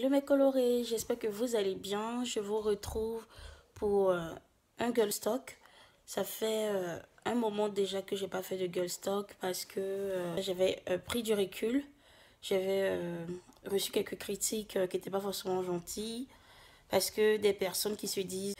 Hello mes colorés, j'espère que vous allez bien. Je vous retrouve pour un Girl Talk. Ça fait un moment déjà que j'ai pas fait de Girl Talk parce que j'avais pris du recul. J'avais reçu quelques critiques qui n'étaient pas forcément gentilles parce que des personnes qui se disent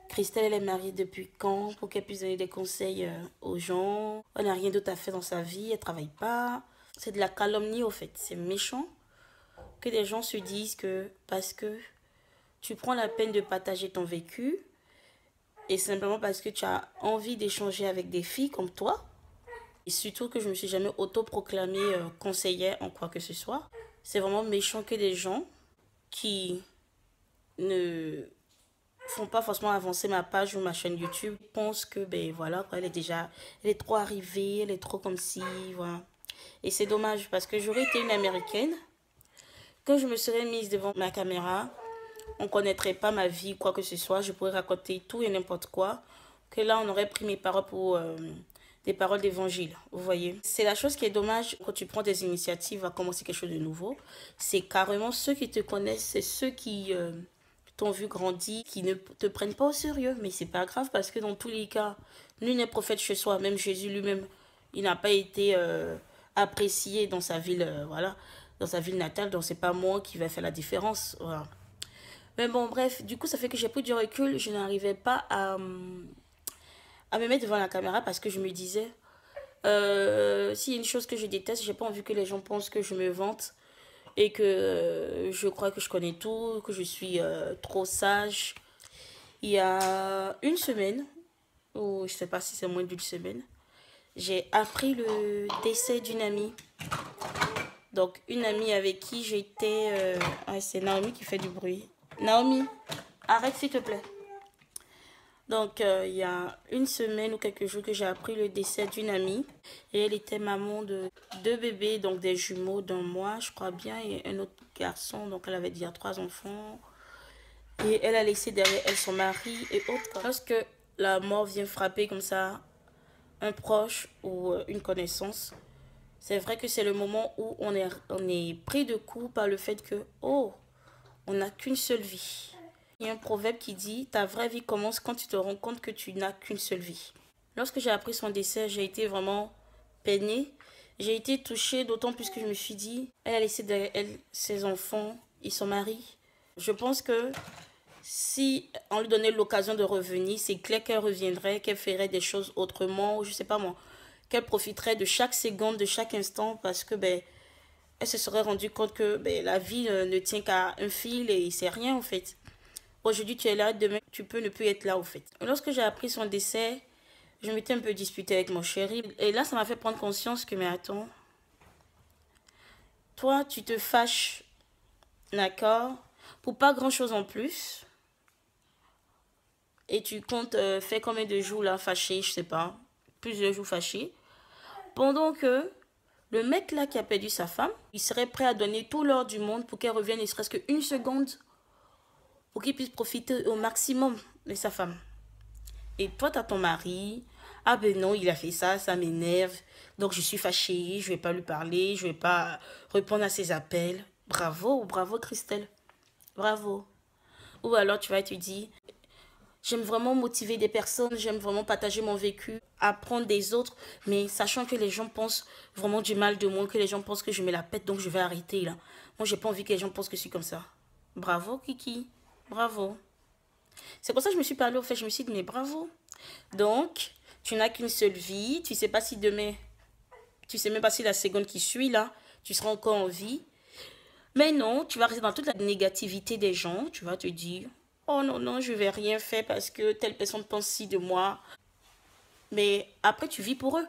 Christelle elle est mariée depuis quand pour qu'elle puisse donner des conseils aux gens. Elle n'a rien d'autre à faire dans sa vie, elle travaille pas. C'est de la calomnie au fait, c'est méchant que des gens se disent que parce que tu prends la peine de partager ton vécu et simplement parce que tu as envie d'échanger avec des filles comme toi, et surtout que je ne me suis jamais autoproclamée conseillère en quoi que ce soit, c'est vraiment méchant que des gens qui ne font pas forcément avancer ma page ou ma chaîne YouTube pensent que ben voilà quoi, elle est trop arrivée, elle est trop comme si voilà. Et c'est dommage parce que j'aurais été une américaine, quand je me serais mise devant ma caméra, on ne connaîtrait pas ma vie, quoi que ce soit. Je pourrais raconter tout et n'importe quoi. Que là, on aurait pris mes paroles pour des paroles d'évangile. Vous voyez. C'est la chose qui est dommage quand tu prends des initiatives à commencer quelque chose de nouveau. C'est carrément ceux qui te connaissent, c'est ceux qui t'ont vu grandir, qui ne te prennent pas au sérieux. Mais c'est pas grave parce que dans tous les cas, nul n'est prophète chez soi. Même Jésus lui-même, il n'a pas été apprécié dans sa ville, voilà, dans sa ville natale. Donc c'est pas moi qui va faire la différence. Voilà. Mais bon, bref, du coup, ça fait que j'ai pris du recul. Je n'arrivais pas à me mettre devant la caméra parce que je me disais, s'il y a une chose que je déteste, j'ai pas envie que les gens pensent que je me vante et que je crois que je connais tout, que je suis trop sage. Il y a une semaine, ou je sais pas si c'est moins d'une semaine, j'ai appris le décès d'une amie. Donc, une amie avec qui j'étais... c'est Naomi qui fait du bruit. Naomi, arrête s'il te plaît. Donc, il y a une semaine ou quelques jours que j'ai appris le décès d'une amie. Et elle était maman de deux bébés, donc des jumeaux d'un mois, je crois bien, et un autre garçon. Donc, elle avait déjà 3 enfants. Et elle a laissé derrière elle son mari et autres. Lorsque la mort vient frapper comme ça un proche ou une connaissance, c'est vrai que c'est le moment où on est pris de coup par le fait que, oh, on n'a qu'une seule vie. Il y a un proverbe qui dit, ta vraie vie commence quand tu te rends compte que tu n'as qu'une seule vie. Lorsque j'ai appris son décès, j'ai été vraiment peinée. J'ai été touchée, d'autant plus que je me suis dit, elle a laissé derrière elle ses enfants et son mari. Je pense que si on lui donnait l'occasion de revenir, c'est clair qu'elle reviendrait, qu'elle ferait des choses autrement, ou je sais pas moi, qu'elle profiterait de chaque seconde, de chaque instant, parce que ben, elle se serait rendue compte que ben, la vie ne tient qu'à un fil et c'est rien en fait. Aujourd'hui tu es là, demain tu peux ne plus être là au fait. Lorsque j'ai appris son décès, je m'étais un peu disputée avec mon chéri. Et là ça m'a fait prendre conscience que mais attends, toi tu te fâches, d'accord, pour pas grand chose en plus. Et tu comptes faire combien de jours là fâché, je sais pas, plusieurs jours fâchés. Pendant que le mec là qui a perdu sa femme, il serait prêt à donner tout l'or du monde pour qu'elle revienne ne serait-ce qu'une seconde, pour qu'il puisse profiter au maximum de sa femme. Et toi, t'as ton mari, ah ben non, il a fait ça, ça m'énerve, donc je suis fâchée, je vais pas lui parler, je vais pas répondre à ses appels. Bravo, bravo Christelle, bravo. Ou alors tu vas te dire, j'aime vraiment motiver des personnes, j'aime vraiment partager mon vécu, apprendre des autres, mais sachant que les gens pensent vraiment du mal de moi, que les gens pensent que je me la pète, donc je vais arrêter là. Moi, j'ai pas envie que les gens pensent que je suis comme ça. Bravo, Kiki. Bravo. C'est pour ça que je me suis parlé au fait, je me suis dit, mais bravo. Donc, tu n'as qu'une seule vie, tu sais pas si demain, tu sais même pas si la seconde qui suit là, tu seras encore en vie. Mais non, tu vas rester dans toute la négativité des gens, tu vas te dire, oh non, non, je vais rien faire parce que telle personne pense si de moi. Mais après, tu vis pour eux.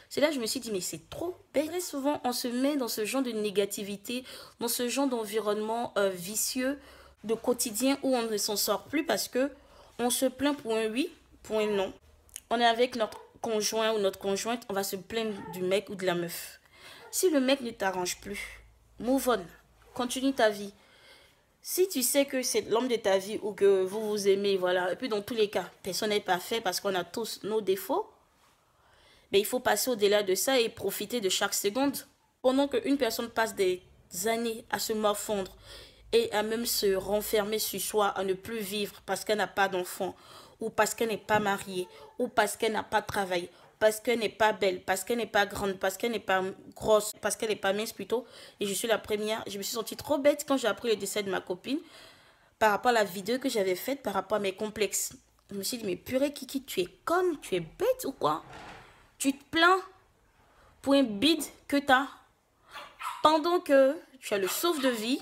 C'est là que je me suis dit, mais c'est trop. Ben, très souvent, on se met dans ce genre de négativité, dans ce genre d'environnement vicieux, de quotidien où on ne s'en sort plus parce que on se plaint pour un oui, pour un non. On est avec notre conjoint ou notre conjointe, on va se plaindre du mec ou de la meuf. Si le mec ne t'arrange plus, move on. Continue ta vie. Si tu sais que c'est l'homme de ta vie ou que vous vous aimez, voilà, et puis dans tous les cas, personne n'est parfait parce qu'on a tous nos défauts, mais il faut passer au-delà de ça et profiter de chaque seconde. Pendant qu'une personne passe des années à se morfondre et à même se renfermer sur soi, à ne plus vivre parce qu'elle n'a pas d'enfant, ou parce qu'elle n'est pas mariée, ou parce qu'elle n'a pas de travail, parce qu'elle n'est pas belle, parce qu'elle n'est pas grande, parce qu'elle n'est pas grosse, parce qu'elle n'est pas mince plutôt. Et je suis la première. Je me suis sentie trop bête quand j'ai appris le décès de ma copine par rapport à la vidéo que j'avais faite, par rapport à mes complexes. Je me suis dit, mais purée Kiki, tu es conne, tu es bête ou quoi? Tu te plains pour un bide que tu as pendant que tu as le sauve de vie.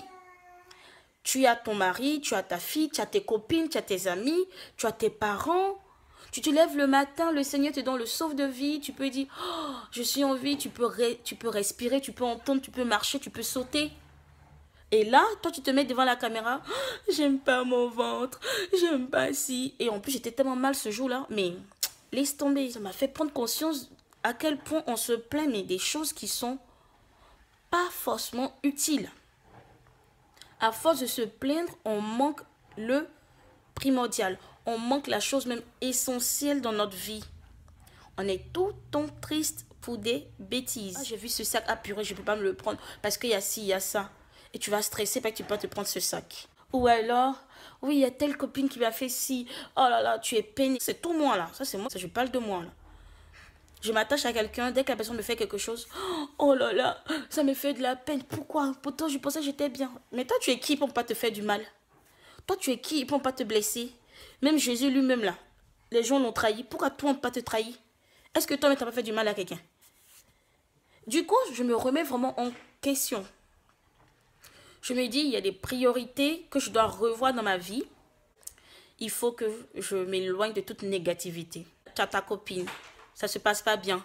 Tu as ton mari, tu as ta fille, tu as tes copines, tu as tes amis, tu as tes parents. Tu te lèves le matin, le Seigneur te donne le sauve de vie. Tu peux dire, oh, je suis en vie, tu peux respirer, tu peux entendre, tu peux marcher, tu peux sauter. Et là, toi, tu te mets devant la caméra. Oh, j'aime pas mon ventre, j'aime pas si. Et en plus, j'étais tellement mal ce jour-là. Mais laisse tomber, ça m'a fait prendre conscience à quel point on se plaint, mais des choses qui sont pas forcément utiles. À force de se plaindre, on manque le primordial. On manque la chose même essentielle dans notre vie. On est tout le temps triste pour des bêtises. Ah, j'ai vu ce sac, ah purée, je ne peux pas me le prendre parce qu'il y a ci, il y a ça. Et tu vas stresser parce que tu peux te prendre ce sac. Ou alors, oui, il y a telle copine qui m'a fait ci. Oh là là, tu es peiné. C'est tout moi là. Ça, c'est moi. Ça, je parle de moi là. Je m'attache à quelqu'un, dès que la personne me fait quelque chose, oh là là, ça me fait de la peine. Pourquoi? Pourtant, je pensais que j'étais bien. Mais toi, tu es qui pour ne pas te faire du mal? Toi, tu es qui pour ne pas te blesser? Même Jésus lui-même là, les gens l'ont trahi. Pourquoi toi, on ne peut pas te trahir? Est-ce que toi, tu n'as pas fait du mal à quelqu'un? Du coup, je me remets vraiment en question. Je me dis, il y a des priorités que je dois revoir dans ma vie. Il faut que je m'éloigne de toute négativité. Tu as ta copine. Ça ne se passe pas bien.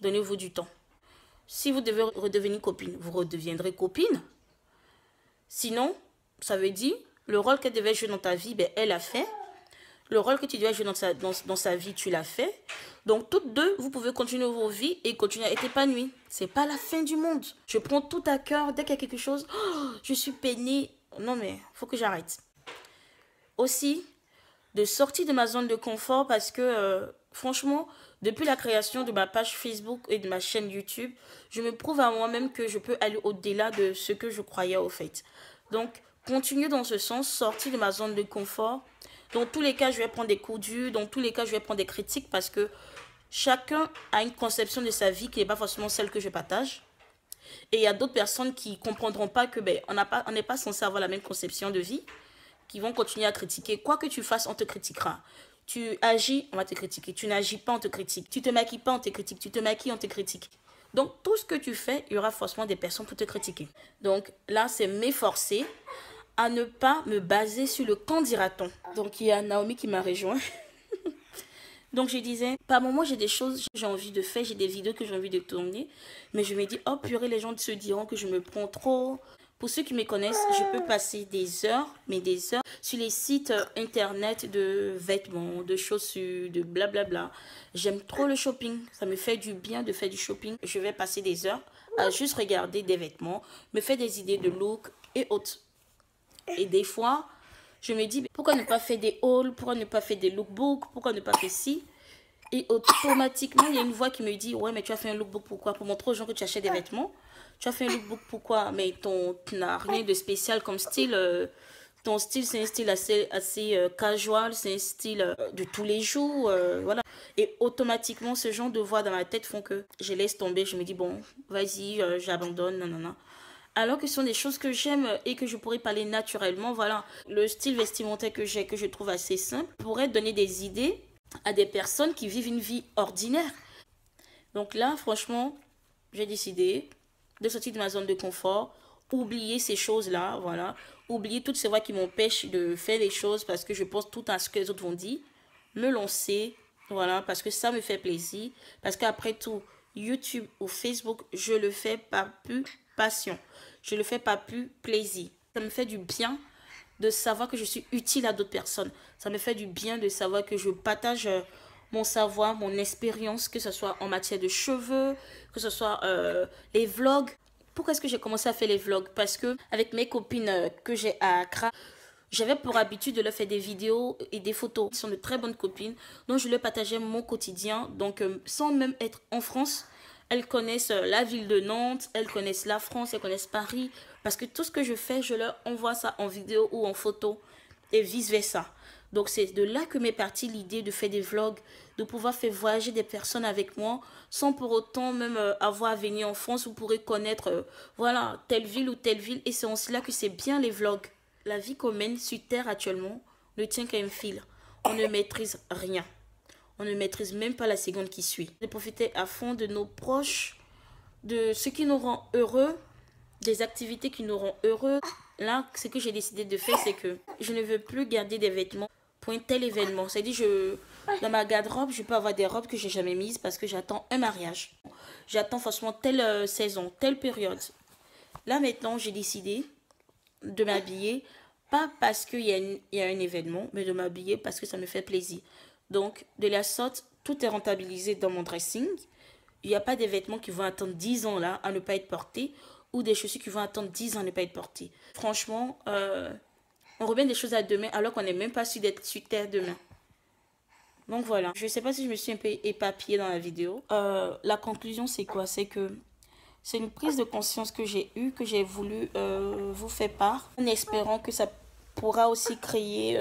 Donnez-vous du temps. Si vous devez redevenir copine, vous redeviendrez copine. Sinon, ça veut dire, le rôle qu'elle devait jouer dans ta vie, ben, elle a fait. Le rôle que tu devais jouer dans sa vie, tu l'as fait. Donc, toutes deux, vous pouvez continuer vos vies et continuer à être épanouies. Ce n'est pas la fin du monde. Je prends tout à cœur. Dès qu'il y a quelque chose, oh, je suis peinée. Non, mais il faut que j'arrête. Aussi, de sortir de ma zone de confort parce que, franchement, depuis la création de ma page Facebook et de ma chaîne YouTube, je me prouve à moi-même que je peux aller au-delà de ce que je croyais au fait. Donc, continuer dans ce sens, sortir de ma zone de confort. Dans tous les cas, je vais prendre des coups durs. Dans tous les cas, je vais prendre des critiques parce que chacun a une conception de sa vie qui n'est pas forcément celle que je partage. Et il y a d'autres personnes qui ne comprendront pas que on n'est pas censé avoir la même conception de vie, qui vont continuer à critiquer. Quoi que tu fasses, on te critiquera. Tu agis, on va te critiquer. Tu n'agis pas, on te critique. Tu te maquilles pas, on te critique. Tu te maquilles, on te critique. Donc, tout ce que tu fais, il y aura forcément des personnes pour te critiquer. Donc, là, c'est m'efforcer à ne pas me baser sur le quand dira-t-on. Donc, il y a Naomi qui m'a rejoint. Donc, je disais, par moment, j'ai des choses que j'ai envie de faire, j'ai des vidéos que j'ai envie de tourner. Mais je me dis, oh purée, les gens se diront que je me prends trop. Pour ceux qui me connaissent, je peux passer des heures, mais des heures, sur les sites internet de vêtements, de chaussures, de blablabla. J'aime trop le shopping. Ça me fait du bien de faire du shopping. Je vais passer des heures à juste regarder des vêtements, me faire des idées de look et autres. Et des fois, je me dis, pourquoi ne pas faire des hauls, pourquoi ne pas faire des lookbooks, pourquoi ne pas faire ci? Et automatiquement, il y a une voix qui me dit, ouais, mais tu as fait un lookbook pourquoi? Pour montrer aux gens que tu achètes des vêtements. Tu as fait un lookbook pourquoi? Mais tu n'as rien de spécial comme style. Ton style, c'est un style assez casual, c'est un style de tous les jours. Voilà. Et automatiquement, ce genre de voix dans ma tête font que je laisse tomber. Je me dis, bon, vas-y, j'abandonne, non. Alors que ce sont des choses que j'aime et que je pourrais parler naturellement. Voilà, le style vestimentaire que j'ai, que je trouve assez simple, pourrait donner des idées à des personnes qui vivent une vie ordinaire. Donc là, franchement, j'ai décidé de sortir de ma zone de confort, oublier ces choses-là, voilà, oublier toutes ces voix qui m'empêchent de faire les choses parce que je pense tout à ce que les autres vont dire, me lancer, voilà, parce que ça me fait plaisir, parce qu'après tout, YouTube ou Facebook, je le fais par plus passion, je le fais par plus plaisir. Ça me fait du bien de savoir que je suis utile à d'autres personnes. Ça me fait du bien de savoir que je partage mon savoir, mon expérience, que ce soit en matière de cheveux, que ce soit les vlogs. Pourquoi est-ce que j'ai commencé à faire les vlogs? Parce que avec mes copines que j'ai à Accra, j'avais pour habitude de leur faire des vidéos et des photos. Elles sont de très bonnes copines, donc je leur partageais mon quotidien. Donc sans même être en France, Elles connaissent la ville de Nantes, elles connaissent la France, elles connaissent Paris. Parce que tout ce que je fais, je leur envoie ça en vidéo ou en photo et vice-versa. Donc c'est de là que m'est partie l'idée de faire des vlogs, de pouvoir faire voyager des personnes avec moi, sans pour autant même avoir à venir en France. Vous pourrez connaître, voilà, telle ville ou telle ville. Et c'est en cela que c'est bien les vlogs. La vie qu'on mène sur Terre actuellement ne tient qu'à un fil. On ne maîtrise rien. On ne maîtrise même pas la seconde qui suit. De profiter à fond de nos proches, de ce qui nous rend heureux, des activités qui nous rendent heureux. Là, ce que j'ai décidé de faire, c'est que je ne veux plus garder des vêtements pour un tel événement. C'est-à-dire, dans ma garde-robe, je peux avoir des robes que j'ai jamais mises parce que j'attends un mariage. J'attends forcément telle saison, telle période. Là, maintenant, j'ai décidé de m'habiller, pas parce qu'il y a un événement, mais de m'habiller parce que ça me fait plaisir. Donc, de la sorte, tout est rentabilisé dans mon dressing. Il n'y a pas des vêtements qui vont attendre 10 ans là à ne pas être portés ou des chaussures qui vont attendre 10 ans à ne pas être portées. Franchement, on remet des choses à demain alors qu'on n'est même pas sûr d'être sur terre demain. Donc voilà, je ne sais pas si je me suis un peu éparpillée dans la vidéo. La conclusion, c'est quoi? C'est que c'est une prise de conscience que j'ai eue, que j'ai voulu vous faire part, en espérant que ça pourra aussi créer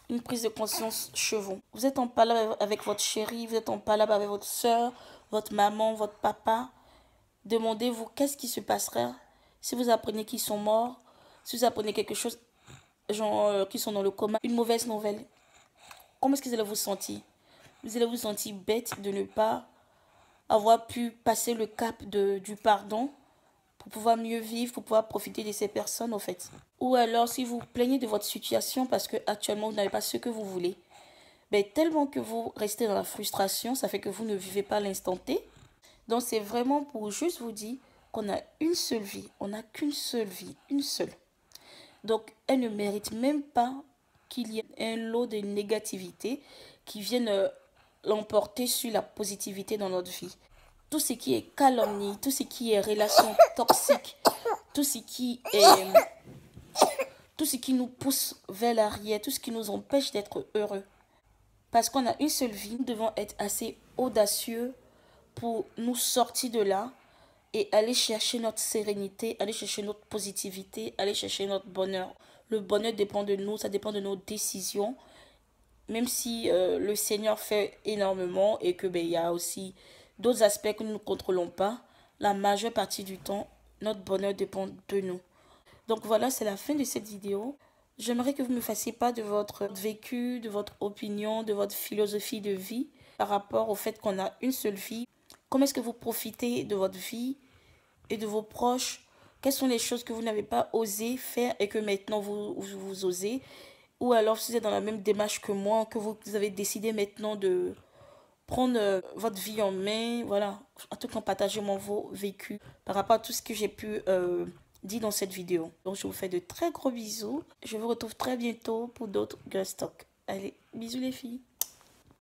une prise de conscience chez vous. Vous êtes en palabre avec votre chérie, vous êtes en palabre avec votre soeur, votre maman, votre papa. Demandez-vous qu'est-ce qui se passerait si vous apprenez qu'ils sont morts, si vous apprenez quelque chose, genre qu'ils sont dans le coma, une mauvaise nouvelle. Comment est-ce que vous allez vous sentir? Vous allez vous sentir bête de ne pas avoir pu passer le cap du pardon pour pouvoir mieux vivre, pour pouvoir profiter de ces personnes, en fait. Ou alors, si vous plaignez de votre situation parce que actuellement vous n'avez pas ce que vous voulez, ben, tellement que vous restez dans la frustration, ça fait que vous ne vivez pas l'instant T. Donc, c'est vraiment pour juste vous dire qu'on a une seule vie. On n'a qu'une seule vie, une seule. Donc, elle ne mérite même pas qu'il y ait un lot de négativité qui vienne l'emporter sur la positivité dans notre vie. Tout ce qui est calomnie, tout ce qui est relation toxique, tout ce qui nous pousse vers l'arrière, tout ce qui nous empêche d'être heureux. Parce qu'on a une seule vie, nous devons être assez audacieux pour nous sortir de là et aller chercher notre sérénité, aller chercher notre positivité, aller chercher notre bonheur. Le bonheur dépend de nous, ça dépend de nos décisions. Même si le Seigneur fait énormément et que il y a aussi d'autres aspects que nous ne contrôlons pas, la majeure partie du temps, notre bonheur dépend de nous. Donc voilà, c'est la fin de cette vidéo. J'aimerais que vous me fassiez part de votre vécu, de votre opinion, de votre philosophie de vie par rapport au fait qu'on a une seule vie. Comment est-ce que vous profitez de votre vie et de vos proches? Quelles sont les choses que vous n'avez pas osé faire et que maintenant vous osez? Ou alors si vous êtes dans la même démarche que moi, que vous avez décidé maintenant de prendre votre vie en main. Voilà, en tout cas, partagez-moi vos vécus par rapport à tout ce que j'ai pu dire dans cette vidéo. Donc, je vous fais de très gros bisous. Je vous retrouve très bientôt pour d'autres Girl Talk. Allez, bisous les filles.